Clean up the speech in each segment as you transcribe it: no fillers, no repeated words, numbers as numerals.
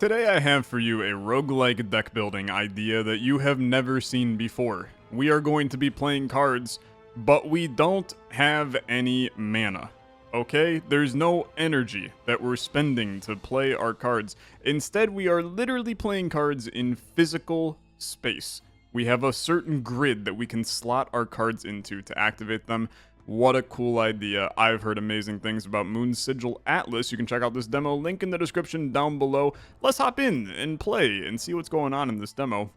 Today I have for you a roguelike deck building idea that you have never seen before. We are going to be playing cards, but we don't have any mana. Okay? There's no energy that we're spending to play our cards. Instead, we are literally playing cards in physical space. We have a certain grid that we can slot our cards into to activate them. What a cool idea. I've heard amazing things about Moonsigil Atlas. You can check out this demo, link in the description down below. Let's hop in and play and see what's going on in this demo.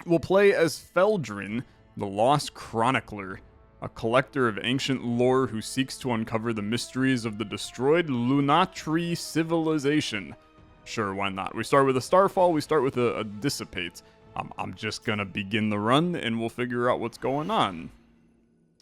We'll play as Feldrin, the Lost Chronicler, a collector of ancient lore who seeks to uncover the mysteries of the destroyed Lunatri civilization. Sure, why not? We start with a Starfall, we start with a Dissipate. I'm just gonna begin the run and we'll figure out what's going on.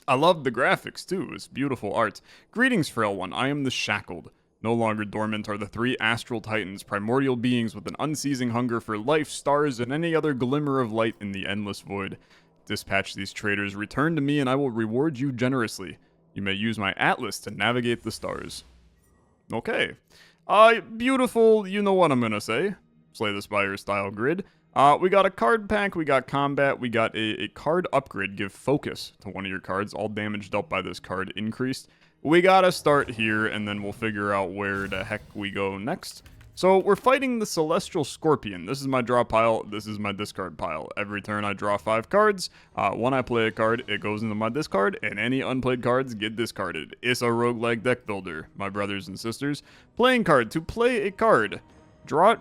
I love the graphics, too. It's beautiful art. Greetings, Frail One. I am the Shackled. No longer dormant are the three astral titans, primordial beings with an unceasing hunger for life, stars, and any other glimmer of light in the endless void. Dispatch these traitors, return to me, and I will reward you generously. You may use my atlas to navigate the stars. Okay. Beautiful, you know what I'm gonna say. Slay the Spire style grid. We got a card pack, we got combat, we got a card upgrade, give focus to one of your cards, all damage dealt by this card increased. We gotta start here, and then we'll figure out where the heck we go next. So, we're fighting the Celestial Scorpion. This is my draw pile, this is my discard pile. Every turn I draw 5 cards, when I play a card, it goes into my discard, and any unplayed cards get discarded. It's a roguelike deck builder, my brothers and sisters. Playing card, to play a card. Drag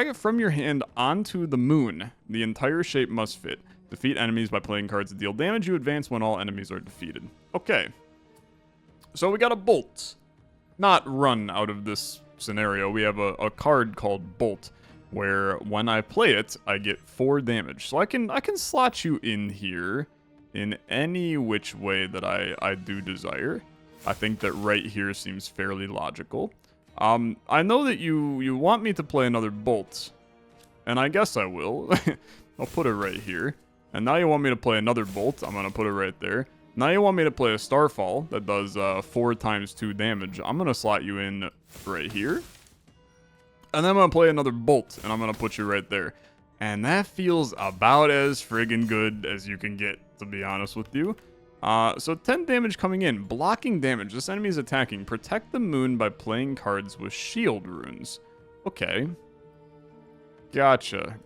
it from your hand onto the moon. The entire shape must fit. Defeat enemies by playing cards that deal damage. You advance when all enemies are defeated. Okay. So we got a Bolt. Not run out of this scenario. We have a card called Bolt, where when I play it, I get 4 damage. So I can slot you in here in any which way that I do desire. I think that right here seems fairly logical. I know that you want me to play another Bolt, and I guess I will. I'll put it right here. And now you want me to play another Bolt, I'm gonna put it right there. Now you want me to play a Starfall that does 4 times 2 damage. I'm gonna slot you in right here. And then I'm gonna play another Bolt, and I'm gonna put you right there. And that feels about as friggin' good as you can get, to be honest with you. So 10 damage coming in. Blocking damage. This enemy is attacking. Protect the moon by playing cards with shield runes. Okay. Gotcha.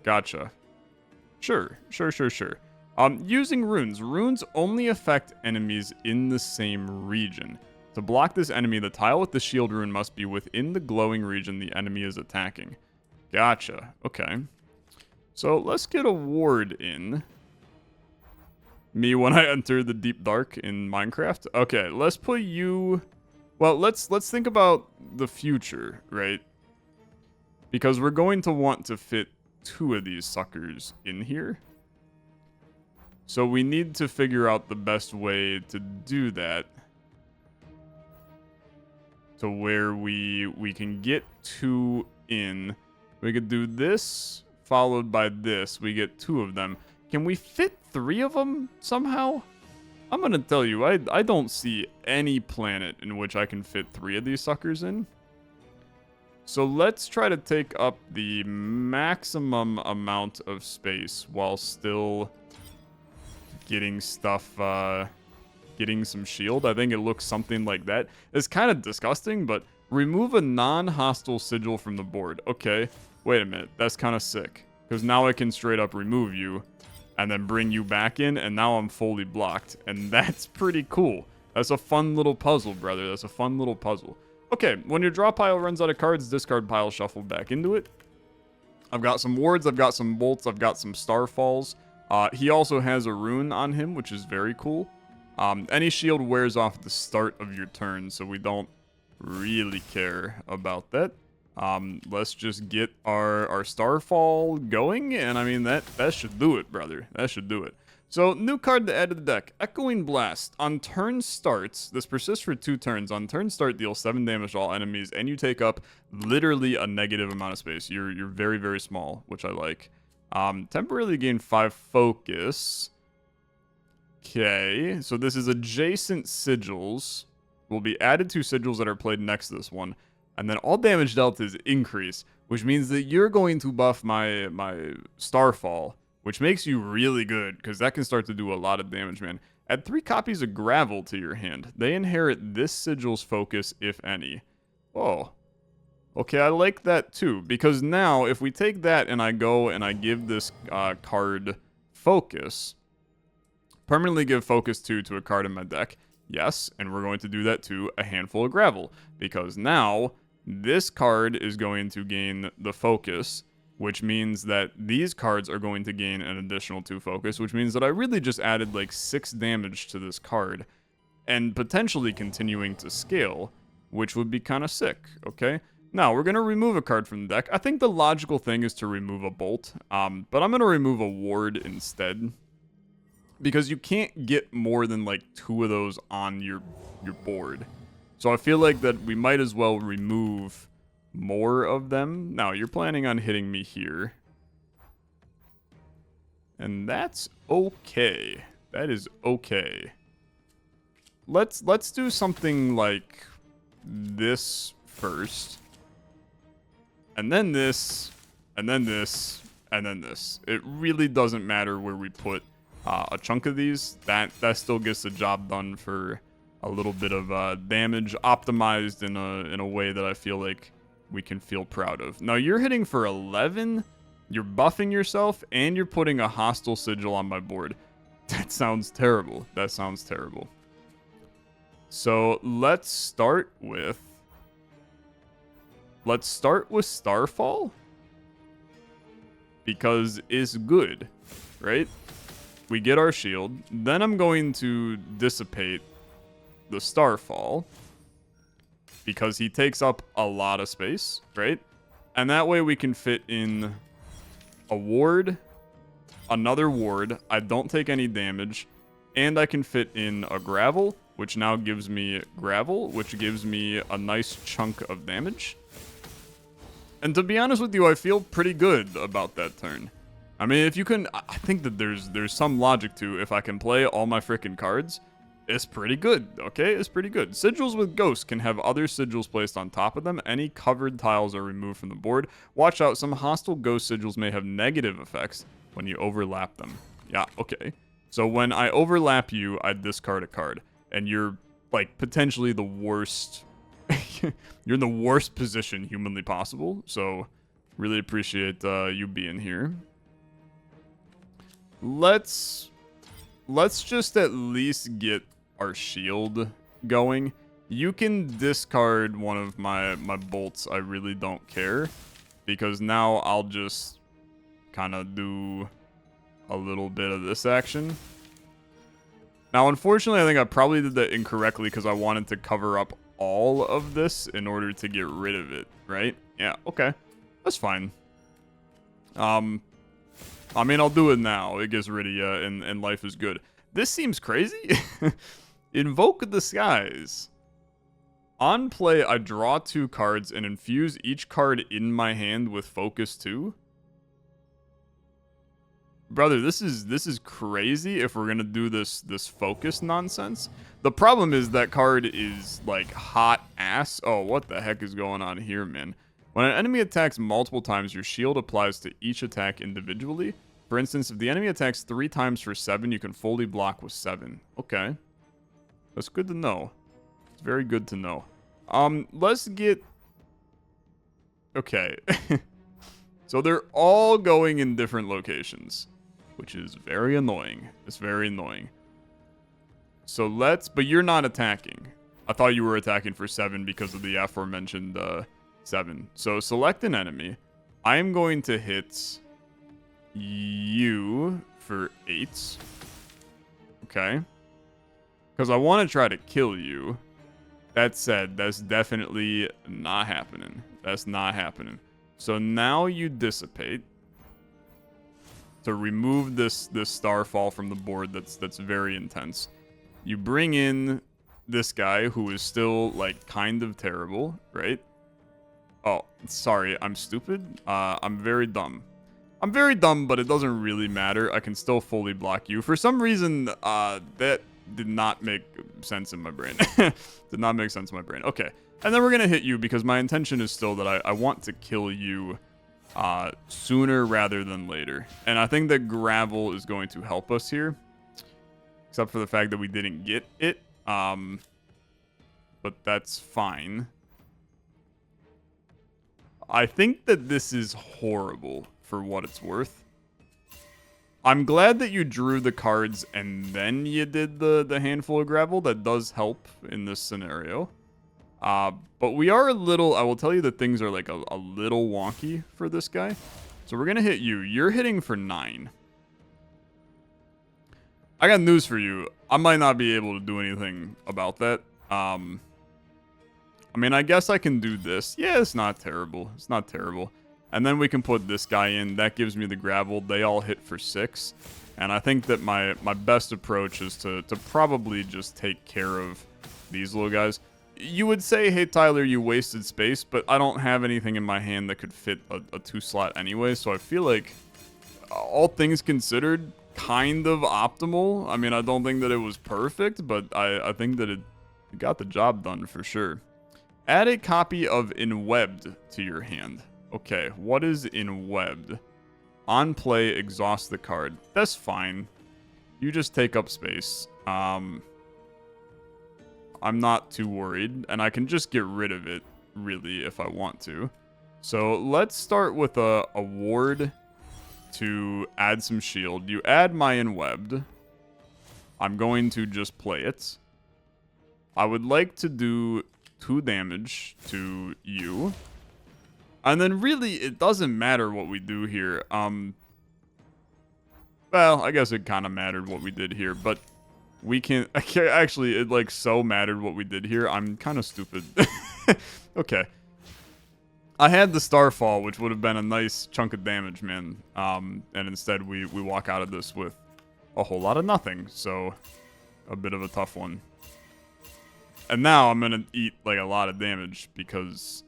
Sure. Using runes. Runes only affect enemies in the same region. To block this enemy, the tile with the shield rune must be within the glowing region the enemy is attacking. Gotcha. Okay. So let's get a ward in. Me when I enter the deep dark in Minecraft. Okay, let's put you... Well, let's think about the future, right? Because we're going to want to fit 2 of these suckers in here. So we need to figure out the best way to do that. To where we can get 2 in. We could do this, followed by this. We get 2 of them. Can we fit 3 of them somehow? I'm gonna tell you, I don't see any planet in which I can fit 3 of these suckers in. So let's try to take up the maximum amount of space while still getting stuff, getting some shield. I think it looks something like that. It's kind of disgusting, but remove a non-hostile sigil from the board. Okay, wait a minute, that's kind of sick. Because now I can straight up remove you and then bring you back in, and now I'm fully blocked. And that's pretty cool. That's a fun little puzzle, brother. That's a fun little puzzle. Okay, when your draw pile runs out of cards, discard pile shuffle back into it. I've got some wards, I've got some bolts, I've got some starfalls. He also has a rune on him, which is very cool. Any shield wears off at the start of your turn, so we don't really care about that. Let's just get our Starfall going, and I mean, that should do it, brother. That should do it. So, new card to add to the deck. Echoing Blast. On turn starts, this persists for 2 turns. On turn start, deal 7 damage to all enemies, and you take up literally a negative amount of space. You're very, very small, which I like. Temporarily gain 5 focus. Okay, so this is adjacent sigils. Will be added to sigils that are played next to this one. And then all damage dealt is increase, which means that you're going to buff my Starfall, which makes you really good, because that can start to do a lot of damage, man. Add 3 copies of Gravel to your hand. They inherit this sigil's focus, if any. Oh. Okay, I like that too, because now, if we take that and I go and I give this card focus, permanently give focus 2 to a card in my deck, yes, and we're going to do that to a handful of Gravel, because now this card is going to gain the focus, which means that these cards are going to gain an additional 2 focus, which means that I really just added like 6 damage to this card, and potentially continuing to scale, which would be kind of sick, okay? Now, we're going to remove a card from the deck. I think the logical thing is to remove a Bolt, but I'm going to remove a Ward instead, because you can't get more than like 2 of those on your board. So I feel like that we might as well remove more of them. Now, you're planning on hitting me here, and that's okay. That is okay. Let's do something like this first. And then this, and then this, and then this. It really doesn't matter where we put a chunk of these. That still gets the job done for a little bit of damage, optimized in a way that I feel like we can feel proud of. Now, you're hitting for 11, you're buffing yourself, and you're putting a hostile sigil on my board. That sounds terrible. That sounds terrible. So, let's start with Starfall, because it's good, right? We get our shield. Then I'm going to dissipate the Starfall, because he takes up a lot of space, right? And that way we can fit in a ward, another ward, I don't take any damage, and I can fit in a Gravel, which now gives me Gravel, which gives me a nice chunk of damage. And to be honest with you, I feel pretty good about that turn. I mean, if you can, I think that there's some logic to, if I can play all my frickin' cards, it's pretty good, okay? It's pretty good. Sigils with Ghosts can have other sigils placed on top of them. Any covered tiles are removed from the board. Watch out, some hostile Ghost sigils may have negative effects when you overlap them. Yeah, okay. So when I overlap you, I discard a card. And you're, like, potentially the worst... You're in the worst position humanly possible, so really appreciate you being here. Let's just at least get our shield going. You can discard one of my bolts. I really don't care, because now I'll just kind of do a little bit of this action. Now, unfortunately, I think I probably did that incorrectly, because I wanted to cover up all of this in order to get rid of it, right? Yeah, okay. That's fine. I mean, I'll do it now. It gets rid of you, and life is good. This seems crazy. Invoke the Skies. On play, I draw 2 cards and infuse each card in my hand with focus 2. Brother, this is crazy if we're gonna do this focus nonsense. The problem is that card is like hot ass. Oh, what the heck is going on here, man? When an enemy attacks multiple times, your shield applies to each attack individually. For instance, if the enemy attacks 3 times for 7, you can fully block with 7. Okay. That's good to know. It's very good to know. Let's get... Okay. So they're all going in different locations, which is very annoying. It's very annoying. So but you're not attacking. I thought you were attacking for 7 because of the aforementioned 7. So select an enemy. I am going to hit you for 8. Okay. Because I want to try to kill you. That said, that's definitely not happening. That's not happening. So now you dissipate to remove this Starfall from the board that's very intense. You bring in this guy who is still, like, kind of terrible, right? Oh, sorry, I'm stupid. I'm very dumb. I'm very dumb, but it doesn't really matter. I can still fully block you. For some reason, that did not make sense in my brain. Did not make sense in my brain. Okay, And then we're going to hit you because my intention is still that I want to kill you sooner rather than later. And I think that gravel is going to help us here. Except for the fact that we didn't get it. But that's fine. I think that this is horrible for what it's worth. I'm glad that you drew the cards and then you did the handful of gravel. That does help in this scenario. But we are a little, I will tell you that things are like a little wonky for this guy. So we're going to hit you. You're hitting for 9. I got news for you. I might not be able to do anything about that. I mean, I guess I can do this. Yeah, it's not terrible. It's not terrible. And then we can put this guy in. That gives me the gravel. They all hit for 6. And I think that my best approach is to probably just take care of these little guys. You would say, hey, Tyler, you wasted space, but I don't have anything in my hand that could fit a 2-slot anyway. So I feel like, all things considered, kind of optimal. I mean, I don't think that it was perfect, but I think that it got the job done for sure. Add a copy of Inwebbed to your hand. Okay, what is Inwebbed? On play, exhaust the card. That's fine. You just take up space. I'm not too worried, and I can just get rid of it, really, if I want to. So let's start with a ward to add some shield. You add my Inwebbed. I'm going to just play it. I would like to do 2 damage to you. And then really, it doesn't matter what we do here. Well, I guess it kind of mattered what we did here, but we can... Actually, it like so mattered what we did here. I'm kind of stupid. Okay. I had the Starfall, which would have been a nice chunk of damage, man. And instead, we walk out of this with a whole lot of nothing. So, a bit of a tough one. And now I'm going to eat like a lot of damage because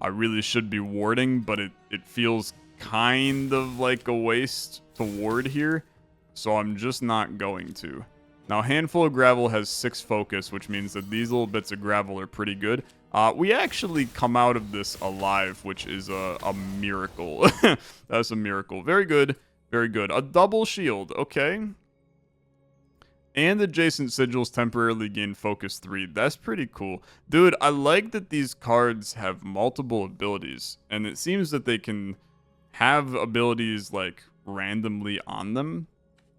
I really should be warding, but it feels kind of like a waste to ward here. So I'm just not going to. Now, Handful of Gravel has 6 focus, which means that these little bits of gravel are pretty good. We actually come out of this alive, which is a miracle. That's a miracle. Very good. Very good. A double shield. Okay. And adjacent sigils temporarily gain focus 3. That's pretty cool. Dude, I like that these cards have multiple abilities. And it seems that they can have abilities like randomly on them,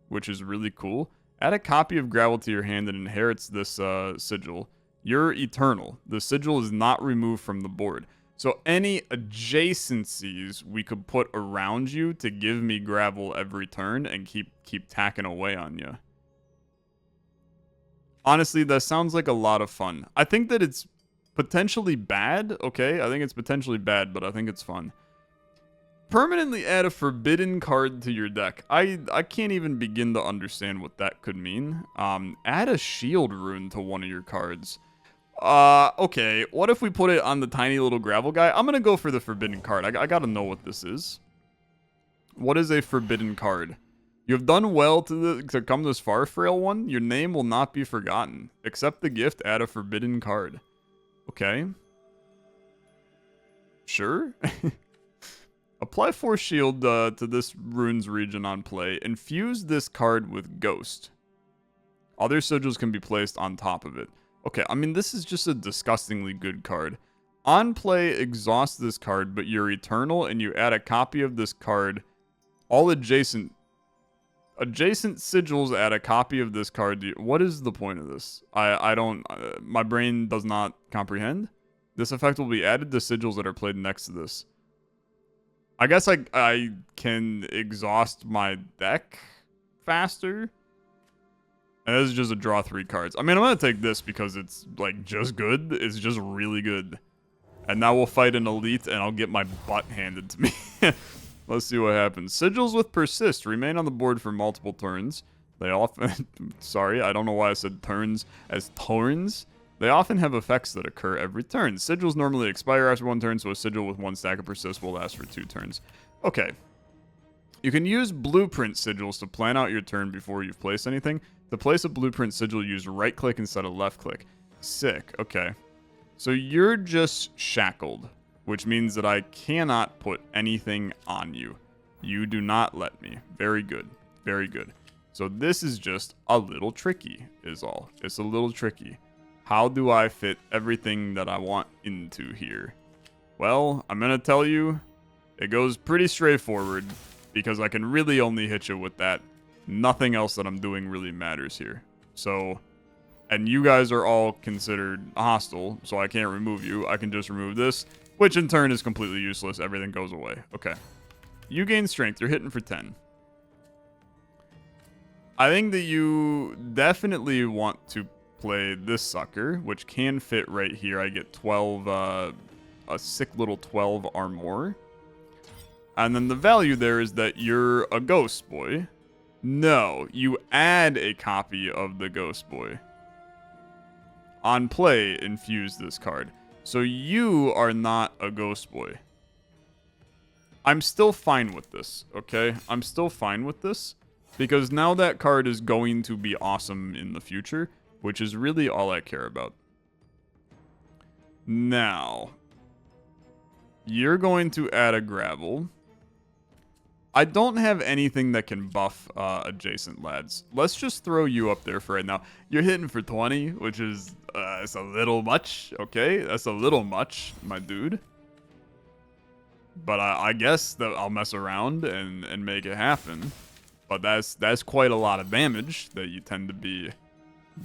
which is really cool. Add a copy of Gravel to your hand that inherits this sigil. You're eternal. The sigil is not removed from the board. So any adjacencies we could put around you to give me gravel every turn and keep tacking away on you. Honestly, that sounds like a lot of fun. I think that it's potentially bad. Okay, I think it's potentially bad, but I think it's fun. Permanently add a forbidden card to your deck. I can't even begin to understand what that could mean. Add a shield rune to one of your cards. Okay, what if we put it on the tiny little gravel guy? I'm gonna go for the forbidden card. I gotta know what this is. What is a forbidden card? You have done well to come this far, Frail One. Your name will not be forgotten. Accept the gift, add a forbidden card. Okay. Sure. Apply Force Shield to this rune's region on play. Infuse this card with Ghost. Other sigils can be placed on top of it. Okay, I mean, this is just a disgustingly good card. On play, exhaust this card, but you're eternal, and you add a copy of this card. All adjacent sigils add a copy of this card. What is the point of this? I don't... my brain does not comprehend. This effect will be added to sigils that are played next to this. I guess I can exhaust my deck faster. And this is just a draw 3 cards. I mean, I'm going to take this because it's, like, just good. It's just really good. And now we'll fight an elite, and I'll get my butt handed to me. Let's see what happens. Sigils with Persist remain on the board for multiple turns. They often... sorry, I don't know why I said turns as turns. They often have effects that occur every turn. Sigils normally expire after 1 turn, so a sigil with 1 stack of Persist will last for 2 turns. Okay. You can use blueprint sigils to plan out your turn before you've placed anything. To place a blueprint sigil, use right-click instead of left-click. Sick. Okay. So you're just shackled, which means that I cannot put anything on you. You do not let me. Very good. Very good. So this is just a little tricky, is all. It's a little tricky. How do I fit everything that I want into here? Well, I'm going to tell you, it goes pretty straightforward because I can really only hit you with that. Nothing else that I'm doing really matters here. So, and you guys are all considered hostile, so I can't remove you. I can just remove this, which in turn is completely useless. Everything goes away. Okay. You gain strength. You're hitting for 10. I think that you definitely want to play this sucker, which can fit right here. I get 12, a sick little 12 armor. And then the value there is that you're a ghost boy. No, you add a copy of the ghost boy. On play, infuse this card. So you are not a ghost boy. I'm still fine with this, okay? I'm still fine with this. Because now that card is going to be awesome in the future, which is really all I care about. Now, you're going to add a gravel. I don't have anything that can buff adjacent lads. Let's just throw you up there for right now. You're hitting for 20, which is it's a little much, okay? That's a little much, my dude. But I guess that I'll mess around and make it happen. But that's quite a lot of damage that you tend to be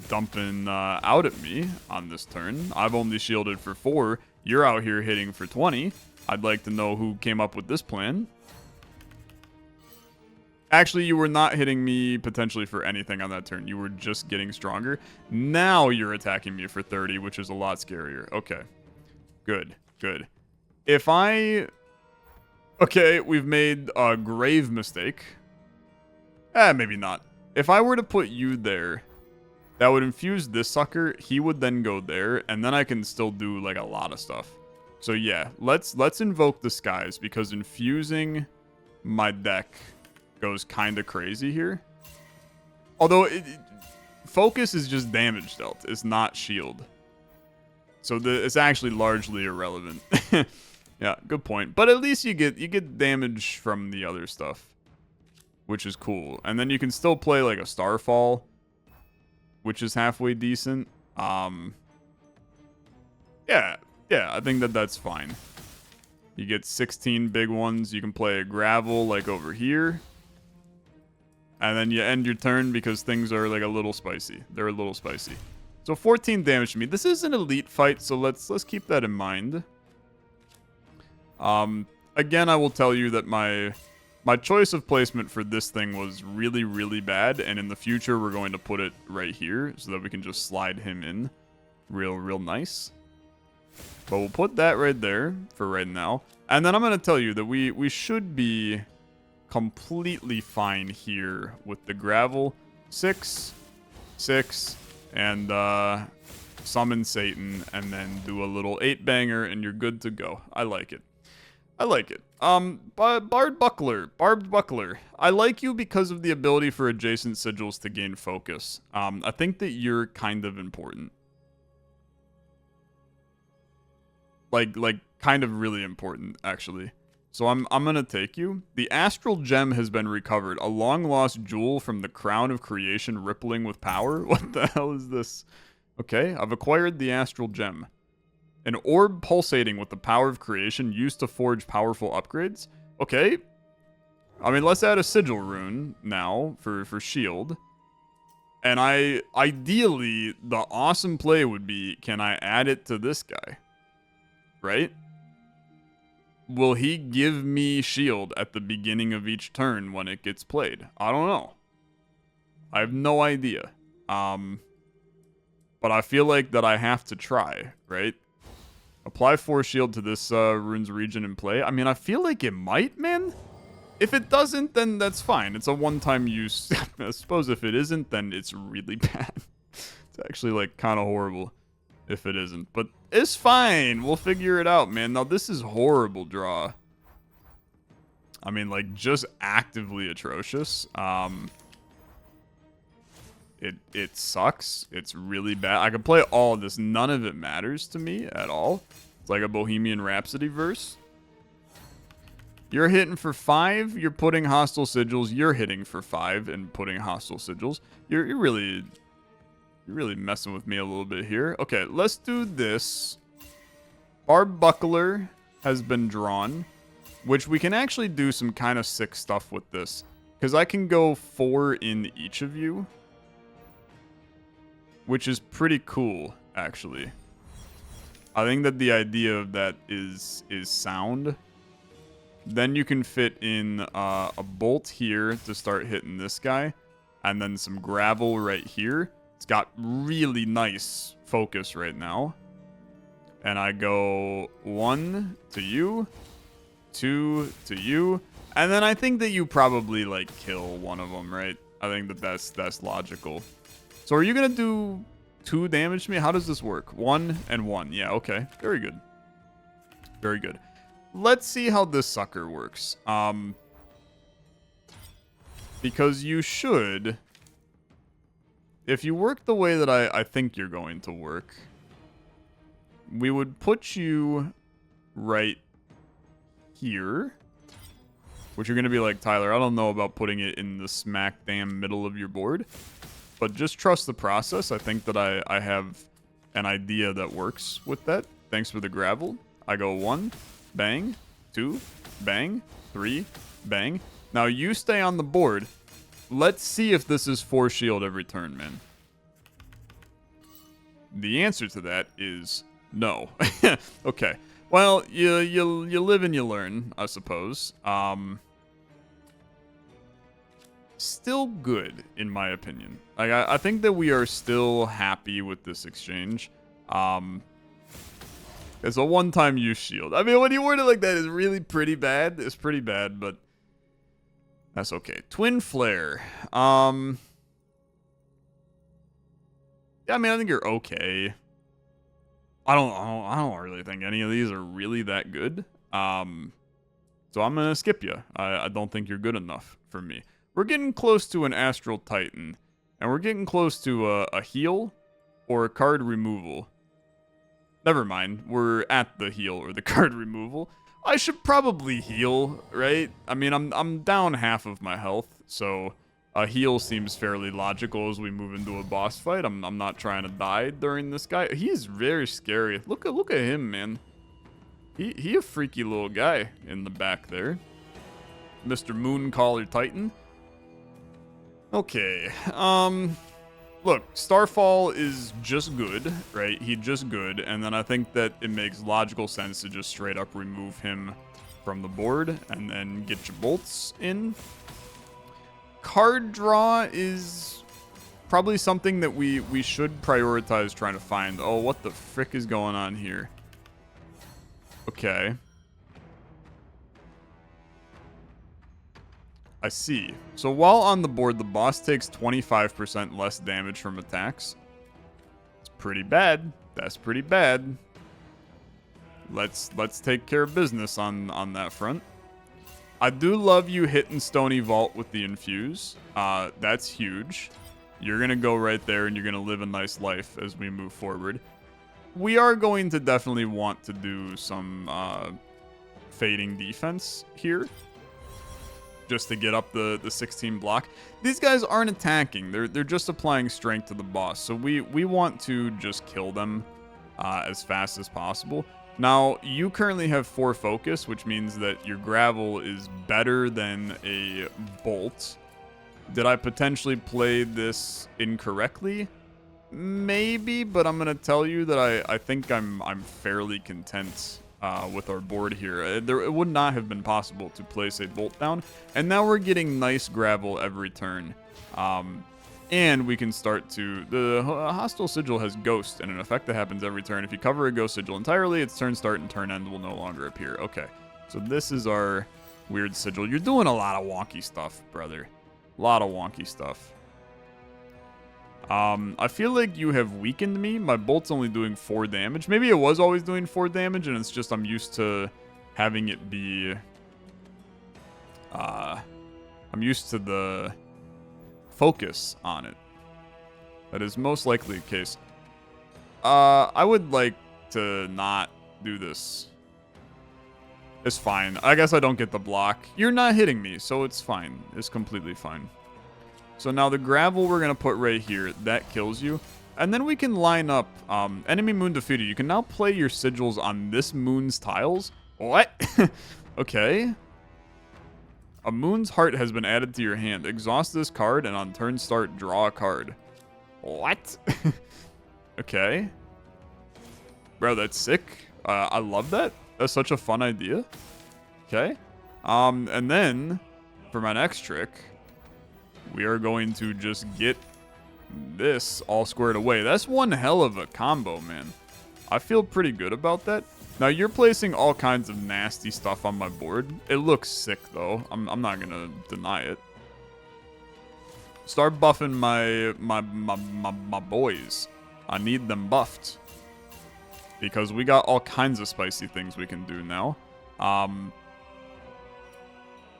dumping out at me on this turn. I've only shielded for 4. You're out here hitting for 20. I'd like to know who came up with this plan. Actually, you were not hitting me potentially for anything on that turn. You were just getting stronger. Now you're attacking me for 30, which is a lot scarier. Okay. Good. Good. If I... Okay, we've made a grave mistake. Maybe not. If I were to put you there, that would infuse this sucker. He would then go there, and then I can still do, like, a lot of stuff. So, yeah, let's invoke the skies, because infusing my deck goes kind of crazy here. Although, focus is just damage dealt. It's not shield. So, it's actually largely irrelevant. Yeah, good point. But at least you get damage from the other stuff, which is cool. And then you can still play like a Starfall, which is halfway decent. Yeah, I think that's fine. You get 16 big ones. You can play a gravel like over here. And then you end your turn because things are like a little spicy. They're a little spicy. So 14 damage to me. This is an elite fight, so let's keep that in mind. Again, I will tell you that my choice of placement for this thing was really, really bad, and in the future we're going to put it right here so that we can just slide him in real nice. But we'll put that right there for right now. And then I'm going to tell you that we should be completely fine here with the gravel. 6, and summon Satan, and then do a little 8-banger, and you're good to go. I like it. I like it. Barbed Buckler. I like you because of the ability for adjacent sigils to gain focus. I think that you're kind of important. Like kind of really important, actually. So I'm gonna take you. The astral gem has been recovered. A long-lost jewel from the crown of creation rippling with power? What the hell is this? Okay, I've acquired the astral gem. An orb pulsating with the power of creation used to forge powerful upgrades? Okay. I mean, let's add a sigil rune now for shield. And ideally, the awesome play would be, can I add it to this guy? Right? Will he give me shield at the beginning of each turn when it gets played? I don't know. I have no idea. But I feel like that I have to try, right? Apply Force Shield to this rune's region and play. I mean, I feel like it might, man. If it doesn't, then that's fine. It's a one-time use. I suppose if it isn't, then it's really bad. It's actually, like, kind of horrible if it isn't. But it's fine. We'll figure it out, man. Now, this is horrible draw. I mean, like, just actively atrocious. It sucks. It's really bad. I could play all of this. None of it matters to me at all. It's like a Bohemian Rhapsody verse. You're hitting for 5. You're putting hostile sigils. You're hitting for 5 and putting hostile sigils. You're really messing with me a little bit here. Okay, let's do this. Our buckler has been drawn, which we can actually do some kind of sick stuff with this. Because I can go 4 in each of you, which is pretty cool, actually. I think that the idea of that is sound. Then you can fit in a bolt here to start hitting this guy, and then some gravel right here. It's got really nice focus right now. And I go 1 to you, 2 to you, and then I think that you probably like kill one of them, right? I think that that's logical. So are you gonna do 2 damage to me? How does this work? 1 and 1. Yeah, okay. Very good. Very good. Let's see how this sucker works. Because you should, if you work the way that I think you're going to work, we would put you right here. Which you're going to be like, Tyler, I don't know about putting it in the smack damn middle of your board. But just trust the process. I think that I have an idea that works with that. Thanks for the gravel. I go 1, bang, 2, bang, 3, bang. Now you stay on the board. Let's see if this is 4 shield every turn, man. The answer to that is no. Okay. Well, you live and you learn, I suppose. Still good, in my opinion. Like, I think that we are still happy with this exchange. It's a one-time use shield. I mean, when you word it like that, it's really pretty bad. It's pretty bad, but that's okay. Twin Flare. Yeah, I mean, I think you're okay. I don't really think any of these are really that good. So I'm gonna skip you. I don't think you're good enough for me. We're getting close to an Astral Titan, and we're getting close to a heal or a card removal. Never mind, we're at the heal or the card removal. I should probably heal, right? I mean, I'm down half of my health, so a heal seems fairly logical as we move into a boss fight. I'm not trying to die during this guy. He is very scary. Look at him, man. He a freaky little guy in the back there. Mr. Mooncaller Titan. Okay. Look, Starfall is just good, right? He's just good, and then I think that it makes logical sense to just straight up remove him from the board and then get your bolts in. Card draw is probably something that we should prioritize trying to find. Oh, what the frick is going on here? Okay. I see. So while on the board, the boss takes 25% less damage from attacks. It's pretty bad. That's pretty bad. Let's take care of business on that front. I do love you hitting Stony Vault with the infuse. That's huge. You're going to go right there and you're going to live a nice life as we move forward. We are going to definitely want to do some fading defense here, just to get up the 16 block. These guys aren't attacking. They're just applying strength to the boss. So we want to just kill them as fast as possible. Now, you currently have 4 focus, which means that your gravel is better than a bolt. Did I potentially play this incorrectly? Maybe, but I'm gonna tell you that I think I'm fairly content with our board here. It would not have been possible to place a bolt down, and now we're getting nice gravel every turn. And we can start to... The hostile sigil has ghost, and an effect that happens every turn. If you cover a ghost sigil entirely, its turn start and turn end will no longer appear. Okay, so this is our weird sigil. You're doing a lot of wonky stuff, brother. A lot of wonky stuff. I feel like you have weakened me. My bolt's only doing 4 damage. Maybe it was always doing 4 damage, and it's just I'm used to having it be... I'm used to the focus on it. That is most likely the case. I would like to not do this. It's fine. I guess I don't get the block. You're not hitting me, so it's fine. It's completely fine. So now the gravel we're going to put right here. That kills you. And then we can line up enemy moon defeated. You can now play your sigils on this moon's tiles. What? Okay. A moon's heart has been added to your hand. Exhaust this card and on turn start, draw a card. What? Okay. Bro, that's sick. I love that. That's such a fun idea. Okay. And then for my next trick, we are going to just get this all squared away. That's one hell of a combo, man. I feel pretty good about that. Now, you're placing all kinds of nasty stuff on my board. It looks sick, though. I'm not going to deny it. Start buffing my boys. I need them buffed. Because we got all kinds of spicy things we can do now.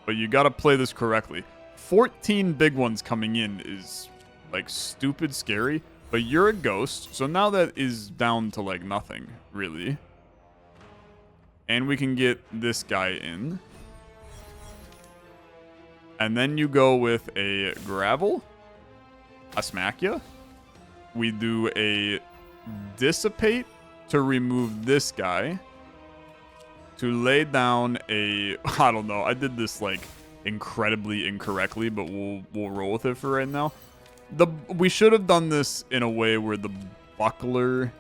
But you got to play this correctly. 14 big ones coming in is, like, stupid scary. But you're a ghost, so now that is down to, like, nothing, really. And we can get this guy in. And then you go with a gravel. A smack ya. We do a dissipate to remove this guy. To lay down a... I don't know. I did this, like, incredibly incorrectly, but we'll roll with it for right now. We should have done this in a way where the buckler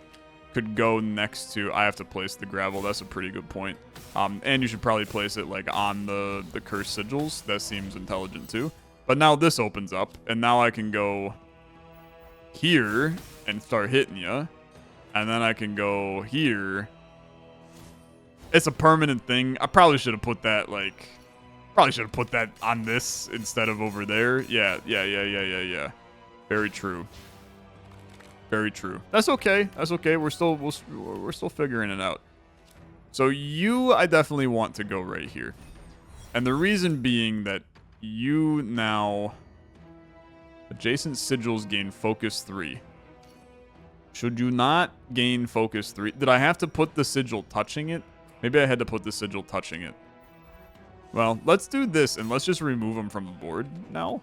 could go next to... I have to place the gravel. That's a pretty good point. And you should probably place it, like, on the cursed sigils. That seems intelligent, too. But now this opens up, and now I can go here and start hitting you. And then I can go here. It's a permanent thing. I probably should have put that, like... Probably should have put that on this instead of over there. Yeah. Very true. Very true. That's okay. That's okay. We're still figuring it out. So I definitely want to go right here. And the reason being that you now... Adjacent sigils gain focus 3. Should you not gain focus 3? Did I have to put the sigil touching it? Maybe I had to put the sigil touching it. Well, let's do this and let's just remove them from the board now.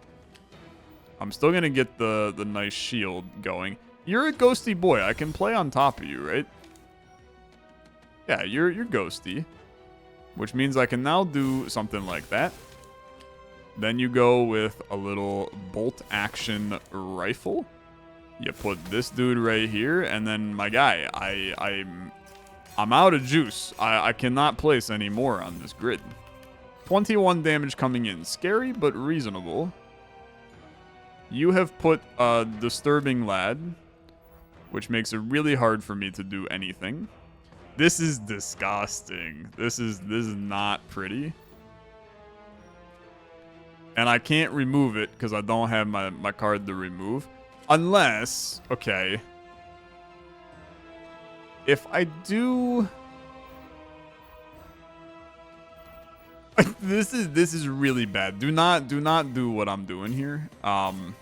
I'm still going to get the nice shield going. You're a ghosty boy. I can play on top of you, right? Yeah, you're ghosty. Which means I can now do something like that. Then you go with a little bolt action rifle. You put this dude right here, and then my guy, I'm out of juice. I cannot place any more on this grid. 21 damage coming in. Scary, but reasonable. You have put a Disturbing Lad, which makes it really hard for me to do anything. This is disgusting. This is not pretty. And I can't remove it because I don't have my card to remove. Unless, okay. If I do... This is really bad. Do not do what I'm doing here. I'm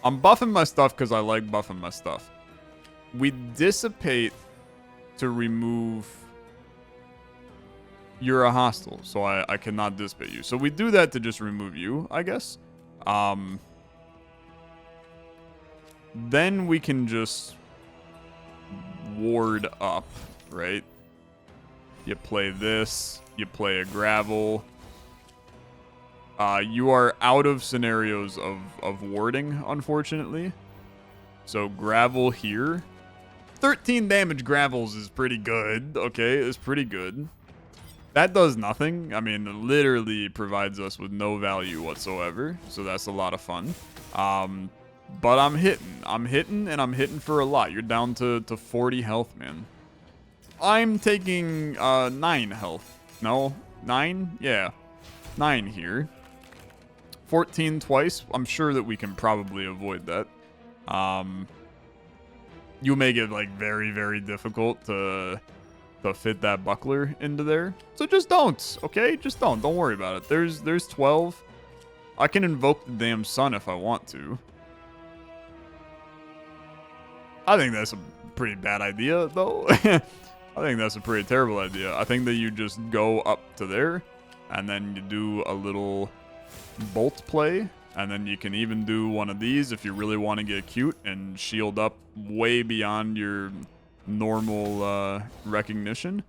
buffing my stuff because I like buffing my stuff. We dissipate to remove... You're a hostile, so I cannot dissipate you. So we do that to just remove you, I guess. Then we can just ward up, right? You play this. You play a gravel. You are out of scenarios of warding, unfortunately. So gravel here. 13 damage gravels is pretty good. Okay, it's pretty good. That does nothing. I mean, it literally provides us with no value whatsoever. So that's a lot of fun. But I'm hitting. I'm hitting for a lot. You're down to 40 health, man. I'm taking 9 health. No, 9? Yeah, 9 here. 14 twice. I'm sure that we can probably avoid that. You make it like very, very difficult to fit that buckler into there. So just don't, okay? Just don't. Don't worry about it. There's 12. I can invoke the damn sun if I want to. I think that's a pretty bad idea, though. I think that's a pretty terrible idea. I think that you just go up to there, and then you do a little bolt play, and then you can even do one of these if you really want to get cute and shield up way beyond your normal recognition.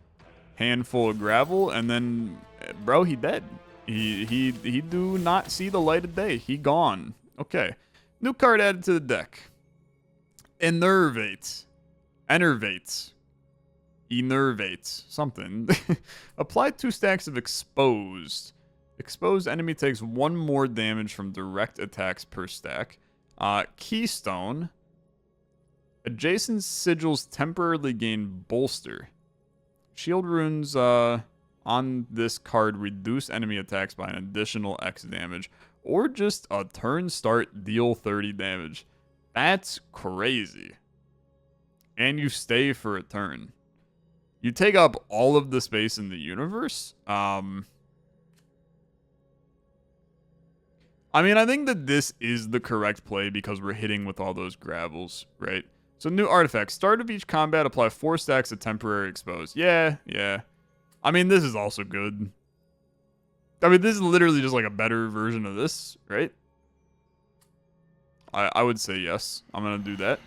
Handful of gravel, and then, bro, he dead. He do not see the light of day. He gone. Okay. New card added to the deck. Enervates. Something. Apply 2 stacks of exposed. Exposed enemy takes 1 more damage from direct attacks per stack. Keystone. Adjacent sigils temporarily gain bolster. Shield runes on this card reduce enemy attacks by an additional X damage. Or just a turn start deal 30 damage. That's crazy. And you stay for a turn. You take up all of the space in the universe. I mean, I think that this is the correct play because we're hitting with all those gravels, right? So new artifact. Start of each combat, apply 4 stacks of temporary exposed. Yeah. I mean, this is also good. I mean, this is literally just like a better version of this, right? I would say yes. I'm going to do that.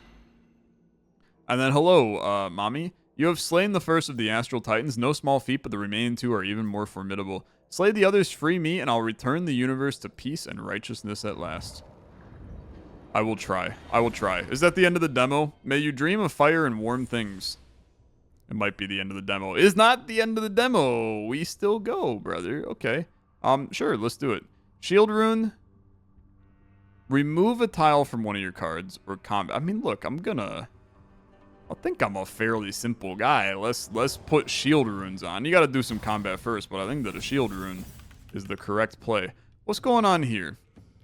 And then, hello, mommy. You have slain the first of the Astral Titans. No small feat, but the remaining 2 are even more formidable. Slay the others, free me, and I'll return the universe to peace and righteousness at last. I will try. Is that the end of the demo? May you dream of fire and warm things. It might be the end of the demo. It's not the end of the demo. We still go, brother. Okay. Sure, let's do it. Shield rune. Remove a tile from one of your cards or combat. I mean, look, I think I'm a fairly simple guy. Let's put shield runes on. You got to do some combat first, but I think that a shield rune is the correct play. What's going on here?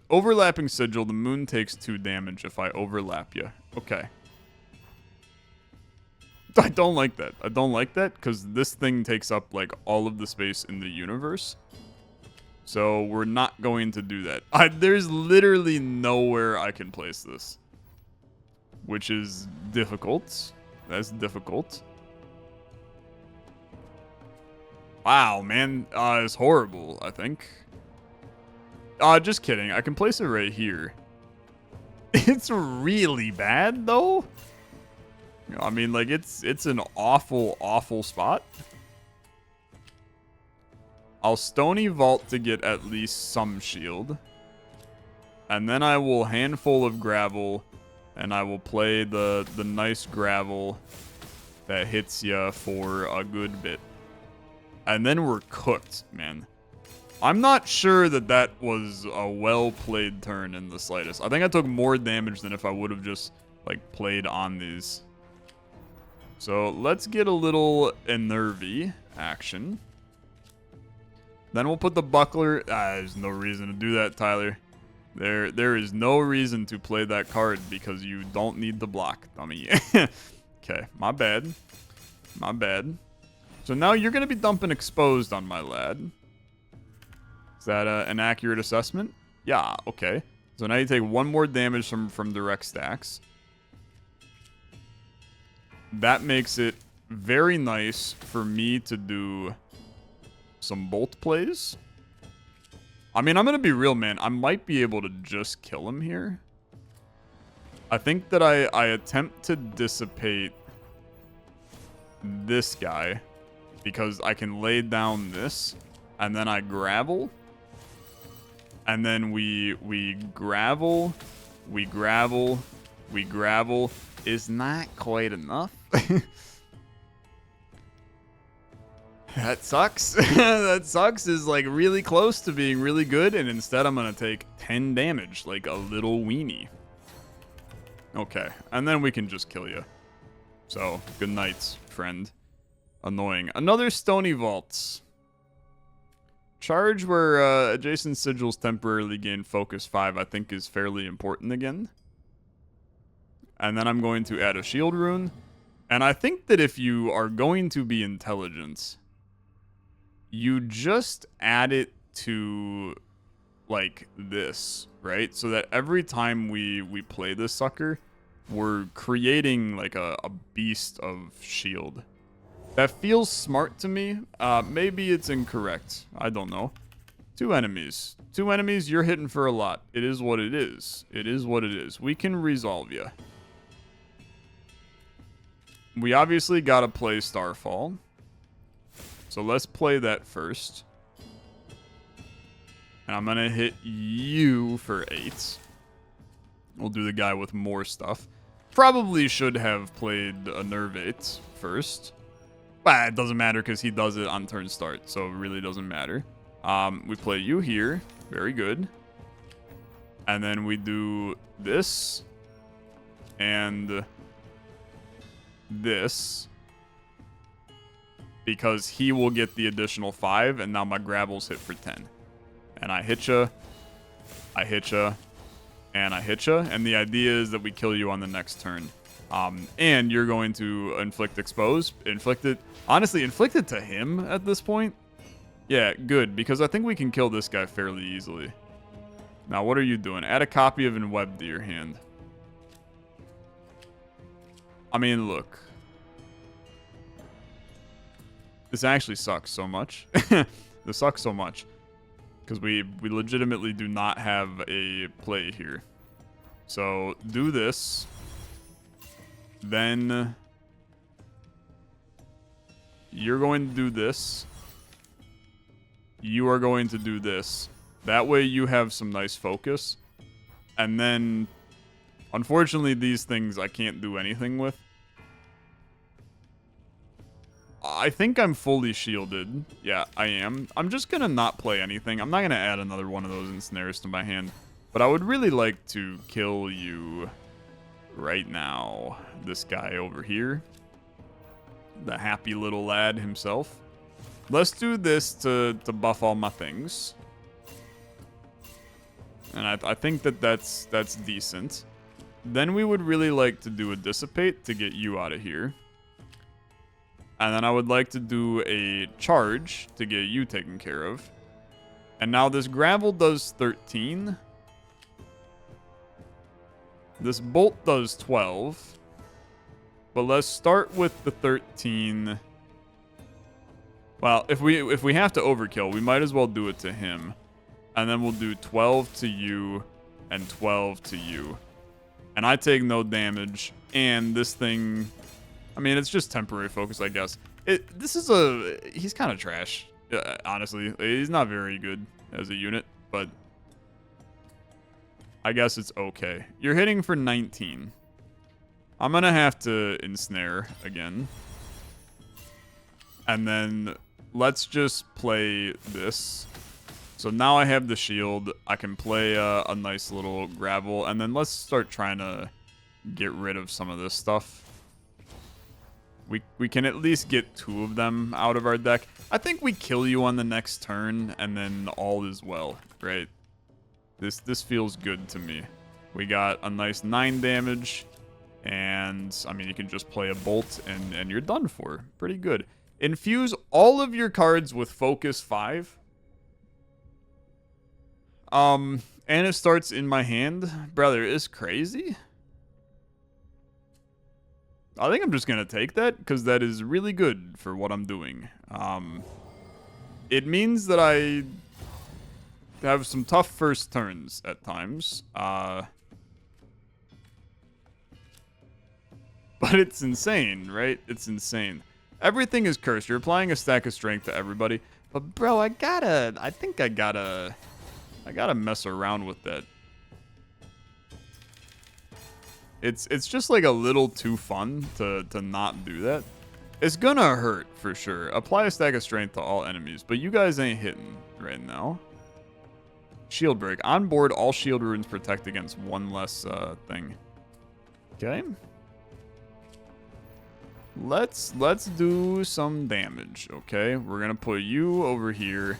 Overlapping sigil. The moon takes 2 damage if I overlap you. Okay. I don't like that. I don't like that because this thing takes up like all of the space in the universe. So we're not going to do that. There's literally nowhere I can place this, which is difficult. That's difficult. Wow, man. It's horrible, I think. Just kidding. I can place it right here. It's really bad, though. I mean, like, it's an awful, awful spot. I'll Stony Vault to get at least some shield. And then I will handful of gravel, and I will play the nice gravel that hits ya for a good bit. And then we're cooked, man. I'm not sure that was a well-played turn in the slightest. I think I took more damage than if I would have just, like, played on these. So let's get a little Enervy action. Then we'll put the buckler. There's no reason to do that, Tyler. There is no reason to play that card because you don't need the block, dummy. Okay, my bad. My bad. So now you're going to be dumping exposed on my lad. Is that an accurate assessment? Yeah, okay. So now you take 1 more damage from direct stacks. That makes it very nice for me to do some bolt plays. I mean, I'm going to be real, man. I might be able to just kill him here. I think that I attempt to dissipate this guy because I can lay down this, and then I gravel, and then we gravel, we gravel, we gravel. Is not quite enough. That sucks. That sucks is like really close to being really good, and instead I'm gonna take 10 damage like a little weenie. Okay, and then we can just kill you. So, good night, friend. Annoying. Another Stony Vaults. Charge where adjacent sigils temporarily gain focus 5, I think is fairly important again. And then I'm going to add a shield rune. And I think that if you are going to be intelligent, you just add it to, like, this, right? So that every time we play this sucker, we're creating like a beast of shield. That feels smart to me. Maybe it's incorrect. I don't know. 2 enemies. 2 enemies, you're hitting for a lot. It is what it is. It is what it is. We can resolve you. We obviously gotta play Starfall. So let's play that first. And I'm gonna hit you for 8. We'll do the guy with more stuff. Probably should have played a Nervate first. But it doesn't matter because he does it on turn start, so it really doesn't matter. We play you here. Very good. And then we do this. And this. Because he will get the additional 5, and now my gravel's hit for 10. And I hit ya. I hit ya. And I hit ya. And the idea is that we kill you on the next turn. And you're going to inflict expose. Inflict it. Honestly, inflict it to him at this point. Yeah, good. Because I think we can kill this guy fairly easily. Now, what are you doing? Add a copy of Enweb to your hand. I mean, look. This actually sucks so much. This sucks so much. Because we legitimately do not have a play here. So, do this. Then you're going to do this. You are going to do this. That way you have some nice focus. And then, unfortunately, these things I can't do anything with. I think I'm fully shielded. Yeah, I am. I'm just going to not play anything. I'm not going to add another one of those ensnares to my hand. But I would really like to kill you right now. This guy over here. The happy little lad himself. Let's do this to buff all my things. And I think that's decent. Then we would really like to do a Dissipate to get you out of here. And then I would like to do a Charge to get you taken care of. And now this Gravel does 13. This Bolt does 12. But let's start with the 13. Well, if we have to overkill, we might as well do it to him. And then we'll do 12 to you and 12 to you. And I take no damage. And this thing, I mean, it's just temporary focus, I guess. He's kind of trash, honestly. He's not very good as a unit, but I guess it's okay. You're hitting for 19. I'm going to have to ensnare again. And then let's just play this. So now I have the shield. I can play a nice little Gravel. And then let's start trying to get rid of some of this stuff. We can at least get 2 of them out of our deck. I think we kill you on the next turn, and then all is well, right? This feels good to me. We got a nice 9 damage, and I mean, you can just play a Bolt, and you're done for. Pretty good. Infuse all of your cards with Focus 5. And it starts in my hand. Brother, it's crazy. I think I'm just going to take that, because that is really good for what I'm doing. It means that I have some tough first turns at times. But it's insane, right? It's insane. Everything is cursed. You're applying a stack of strength to everybody. But, bro, I think I gotta mess around with that. It's just like a little too fun to not do that. It's gonna hurt for sure. Apply a stack of strength to all enemies, but you guys ain't hitting right now. Shield break. On board, all shield runes protect against 1 less thing. Okay. Let's do some damage, okay? We're gonna put you over here.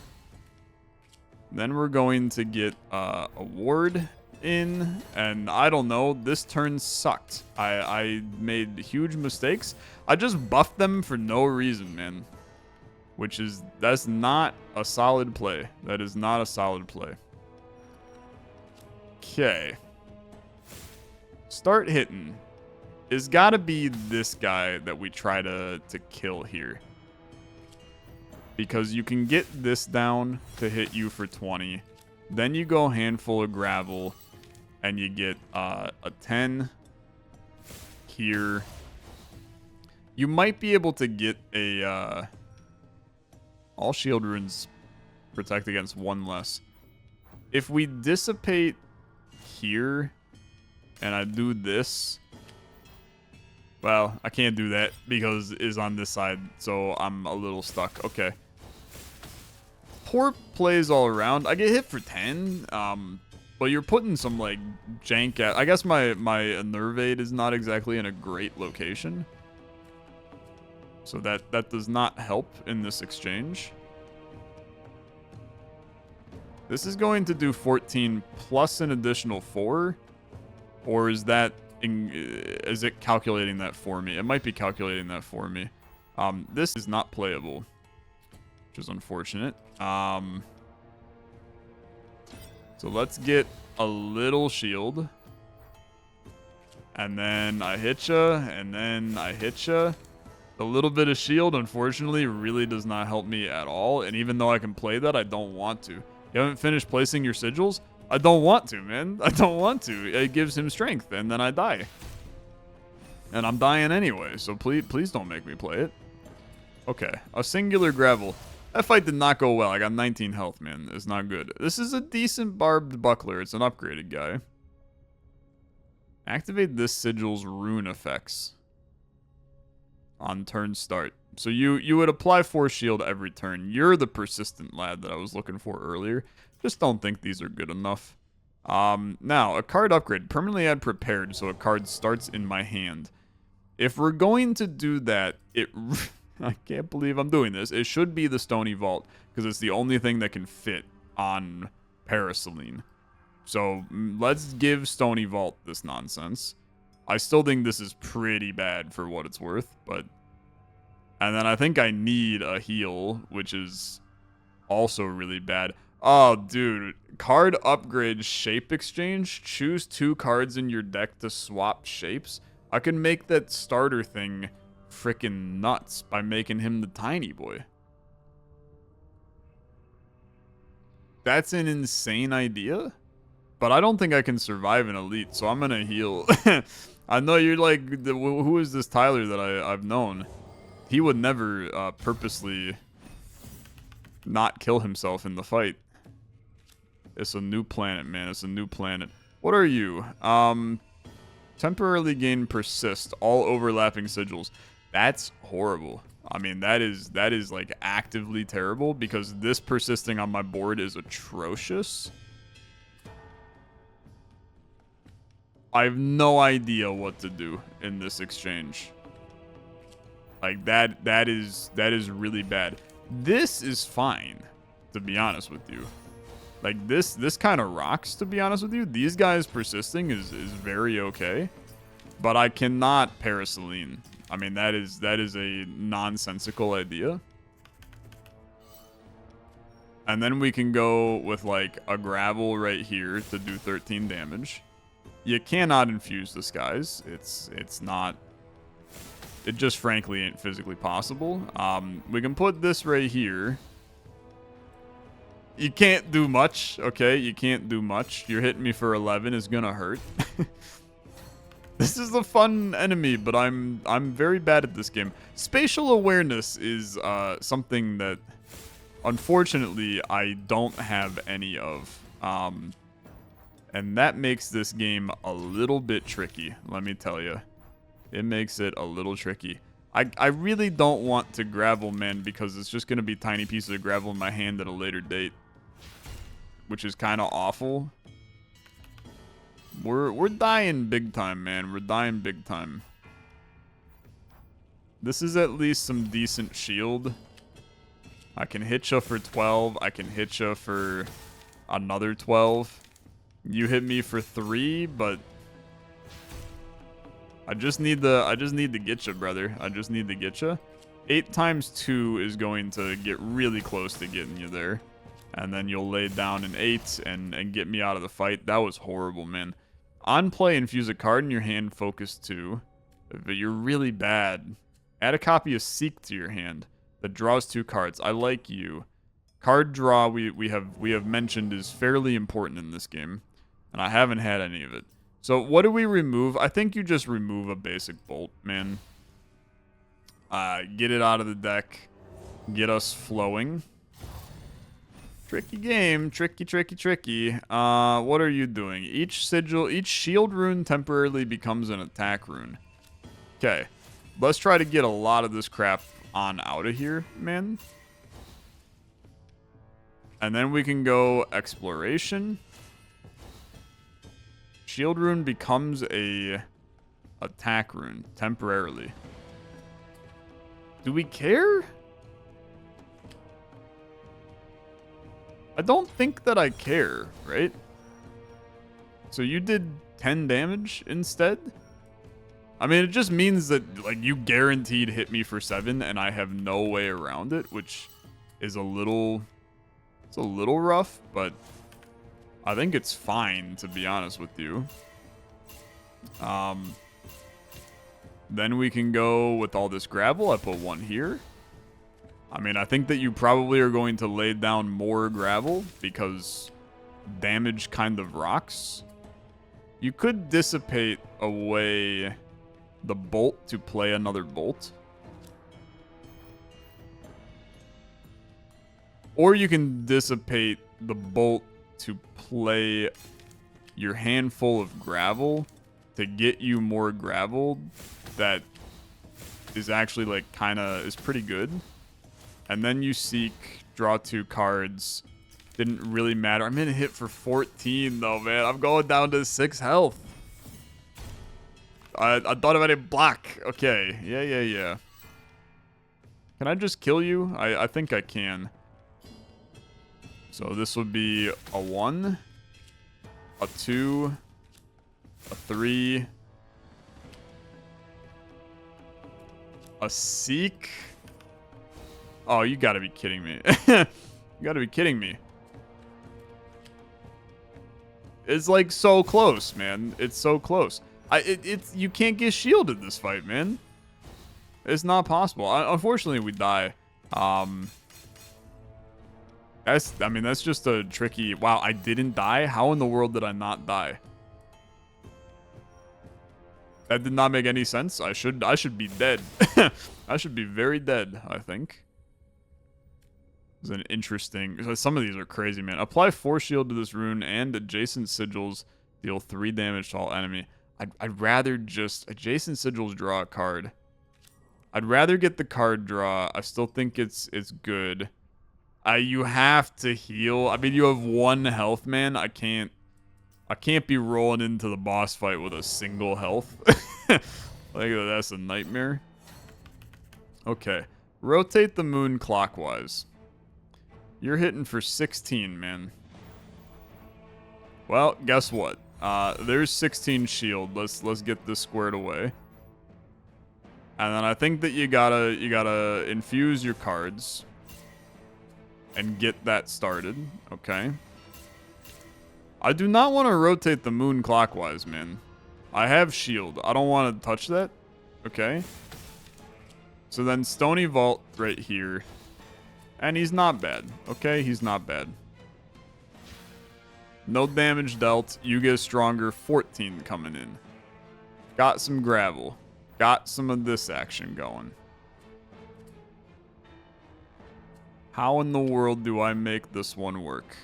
Then we're going to get a ward in, and I don't know, this turn sucked. I made huge mistakes. I just buffed them for no reason, man. That's not a solid play. That is not a solid play. Okay. Start hitting. is got to be this guy that we try to kill here. Because you can get this down to hit you for 20. Then you go handful of gravel, and you get a 10 here. You might be able to get a... all shield runes protect against 1 less. If we dissipate here, and I do this... well, I can't do that because it's on this side, so I'm a little stuck. Okay. Poor plays all around. I get hit for 10, but you're putting some, like, jank at... I guess my Nervade is not exactly in a great location. So that does not help in this exchange. This is going to do 14 plus an additional 4. Or is that... is it calculating that for me? It might be calculating that for me. This is not playable, which is unfortunate. So let's get a little shield. And then I hit ya, and then I hit ya. A little bit of shield, unfortunately, really does not help me at all. And even though I can play that, I don't want to. You haven't finished placing your sigils? I don't want to, man. I don't want to. It gives him strength, and then I die. And I'm dying anyway, so please don't make me play it. Okay, a singular gravel. That fight did not go well. I got 19 health, man. It's not good. This is a decent barbed buckler. It's an upgraded guy. Activate this sigil's rune effects on turn start. So you would apply force shield every turn. You're the persistent lad that I was looking for earlier. Just don't think these are good enough. Now, a card upgrade. Permanently add prepared, so a card starts in my hand. If we're going to do that, I can't believe I'm doing this. It should be the Stony Vault, because it's the only thing that can fit on Paraceline. So let's give Stony Vault this nonsense. I still think this is pretty bad for what it's worth, but... and then I think I need a heal, which is also really bad. Oh, dude. Card upgrade shape exchange. Choose 2 cards in your deck to swap shapes. I can make that starter thing freaking nuts by making him the tiny boy. That's an insane idea, but I don't think I can survive an elite, so I'm gonna heal. I know you're like, who is this Tyler that I've known? He would never purposely not kill himself in the fight. It's a new planet, man. It's a new planet. What are you? Temporarily gain persist, all overlapping sigils. That's horrible. I mean, that is like actively terrible because this persisting on my board is atrocious. I have no idea what to do in this exchange. Like that is really bad. This is fine, to be honest with you. Like this kind of rocks, to be honest with you. These guys persisting is very okay, but I cannot Paraceline. I mean, that is a nonsensical idea. And then we can go with like a gravel right here to do 13 damage. You cannot infuse the skies. It's not. It just frankly ain't physically possible. We can put this right here. You can't do much, okay? You can't do much. You're hitting me for 11 is gonna hurt. This is a fun enemy, but I'm very bad at this game. Spatial awareness is something that, unfortunately, I don't have any of. And that makes this game a little bit tricky, let me tell you. It makes it a little tricky. I really don't want to gravel, man, because it's just going to be tiny pieces of gravel in my hand at a later date. Which is kind of awful. We're dying big time, man. We're dying big time. This is at least some decent shield. I can hit you for 12. I can hit you for another 12. You hit me for 3, but I just need to get you, brother. I just need to get you. 8 times 2 is going to get really close to getting you there. And then you'll lay down an 8 and get me out of the fight. That was horrible, man. On play, infuse a card in your hand, focus 2. But you're really bad. Add a copy of Seek to your hand that draws 2 cards. I like you. Card draw we have mentioned is fairly important in this game, and I haven't had any of it. So what do we remove? I think you just remove a basic bolt, man. Get it out of the deck. Get us flowing. Tricky game. Tricky, tricky, tricky. What are you doing? Each shield rune temporarily becomes an attack rune. Okay. Let's try to get a lot of this crap on out of here, man. And then we can go exploration. Shield rune becomes a attack rune temporarily. Do we care? I don't think that I care, right? So you did 10 damage instead? I mean, it just means that, like, you guaranteed hit me for 7 and I have no way around it, which is a little... It's a little rough, but I think it's fine, to be honest with you. Then we can go with all this gravel. I put 1 here. I mean, I think that you probably are going to lay down more gravel because damage kind of rocks. You could dissipate away the bolt to play another bolt. Or you can dissipate the bolt to play your handful of gravel to get you more gravel that is actually, like, kind of is pretty good. And then you seek, draw 2 cards. Didn't really matter. I'm in a hit for 14, though, man. I'm going down to 6 health. I thought about it block. Okay. Yeah. Can I just kill you? I think I can. So this would be a 1, a 2, a 3, a seek. Oh, you gotta be kidding me. You gotta be kidding me. It's like so close, man. It's so close. You can't get shielded this fight, man. It's not possible. Unfortunately, we die. That's just a tricky... Wow, I didn't die? How in the world did I not die? That did not make any sense. I should be dead. I should be very dead, I think. It's an interesting... Some of these are crazy, man. Apply 4 shield to this rune and adjacent sigils deal 3 damage to all enemy. I'd rather just... Adjacent sigils draw a card. I'd rather get the card draw. I still think it's good. You have to heal. I mean, you have 1 health, man. I can't be rolling into the boss fight with a single health. Like, that's a nightmare. Okay. Rotate the moon clockwise. You're hitting for 16, man. Well, guess what? There's 16 shield. Let's get this squared away. And then I think that you gotta infuse your cards and get that started. Okay. I do not want to rotate the moon clockwise, man. I have shield. I don't want to touch that. Okay. So then Stony Vault right here. And he's not bad. Okay, he's not bad. No damage dealt. You get stronger. 14 coming in. Got some gravel. Got some of this action going. How in the world do I make this one work?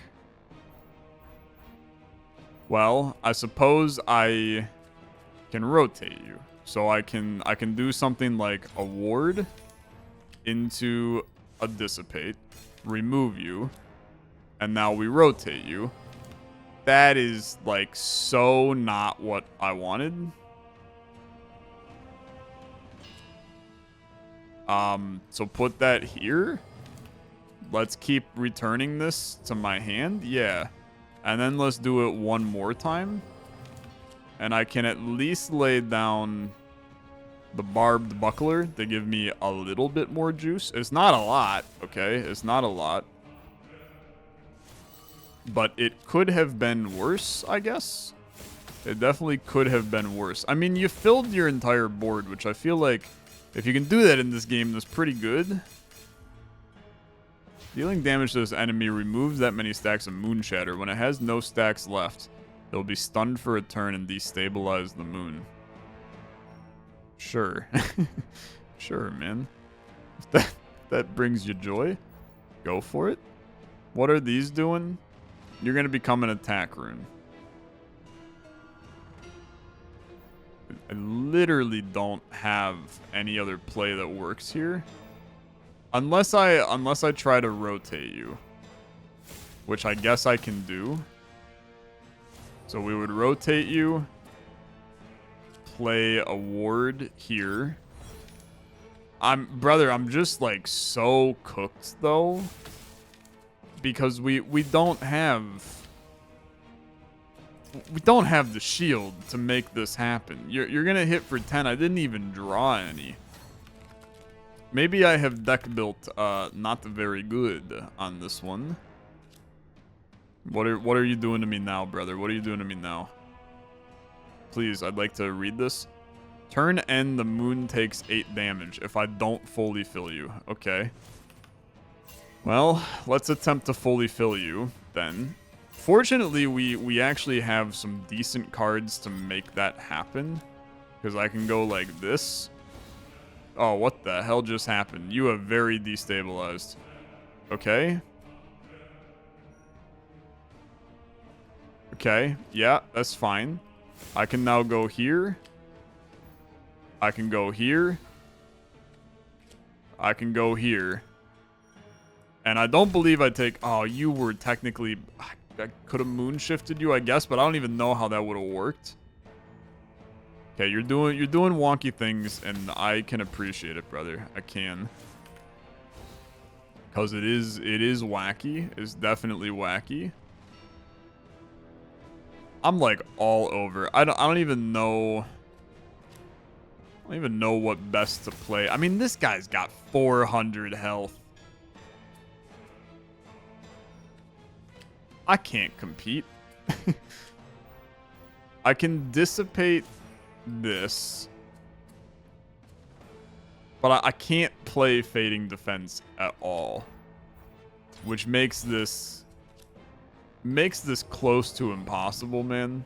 Well, I suppose I can rotate you. So I can do something like a ward into a dissipate, remove you, and now we rotate you. That is, like, so not what I wanted. So put that here. Let's keep returning this to my hand. Yeah. And then let's do it 1 more time. And I can at least lay down the barbed buckler to give me a little bit more juice. It's not a lot, okay? It's not a lot. But it could have been worse, I guess. It definitely could have been worse. I mean, you filled your entire board, which I feel like if you can do that in this game, that's pretty good. Dealing damage to this enemy removes that many stacks of Moon Shatter. When it has no stacks left, it will be stunned for a turn and destabilize the moon. Sure. Sure, man. If that brings you joy, go for it. What are these doing? You're going to become an attack rune. I literally don't have any other play that works here. Unless I try to rotate you. Which I guess I can do. So we would rotate you. Play a ward here. Brother, I'm just like so cooked though. Because we don't have the shield to make this happen. You're gonna hit for 10. I didn't even draw any. Maybe I have deck built not very good on this one. What are you doing to me now, brother? What are you doing to me now? Please, I'd like to read this. Turn end, the moon takes 8 damage if I don't fully fill you. Okay. Well, let's attempt to fully fill you then. Fortunately, we actually have some decent cards to make that happen. Because I can go like this. Oh, what the hell just happened? You have very destabilized. Okay. Okay, yeah, that's fine. I can now go here. I can go here. I can go here. And I don't believe I take... Oh, you were technically... I could have moon shifted you, I guess, but I don't even know how that would have worked. Okay, you're doing wonky things, and I can appreciate it, brother. I can. Because it is wacky. It's definitely wacky. I'm like all over. I don't even know. I don't even know what best to play. I mean, this guy's got 400 health. I can't compete. I can dissipate this. But I can't play Fading Defense at all. Which makes this close to impossible, man.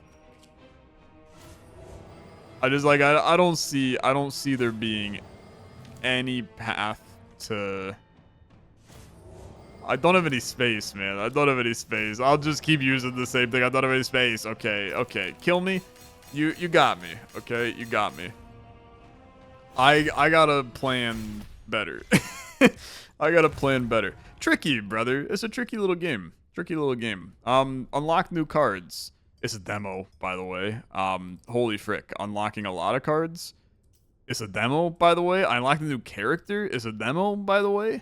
I just like I don't see there being any path to... I don't have any space, man. I don't have any space. I'll just keep using the same thing. I don't have any space. Okay, okay. Kill me. You got me. Okay, you got me. I gotta plan better. I gotta plan better. Tricky, brother. It's a tricky little game. Tricky little game. Unlock new cards. It's a demo, by the way. Holy frick. Unlocking a lot of cards. It's a demo, by the way. I unlocked a new character. It's a demo, by the way.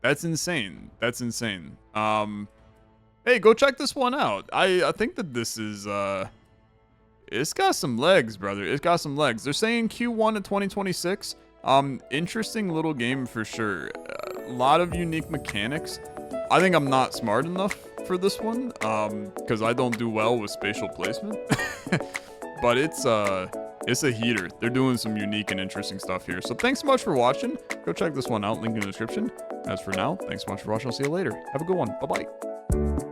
That's insane. That's insane. Hey, go check this one out. I think that this is, it's got some legs, brother. It's got some legs. They're saying Q1 of 2026. Interesting little game for sure. A lot of unique mechanics. I think I'm not smart enough for this one, because I don't do well with spatial placement. But it's a heater. They're doing some unique and interesting stuff here. So thanks so much for watching. Go check this one out. Link in the description. As for now, thanks so much for watching. I'll see you later. Have a good one. Bye-bye.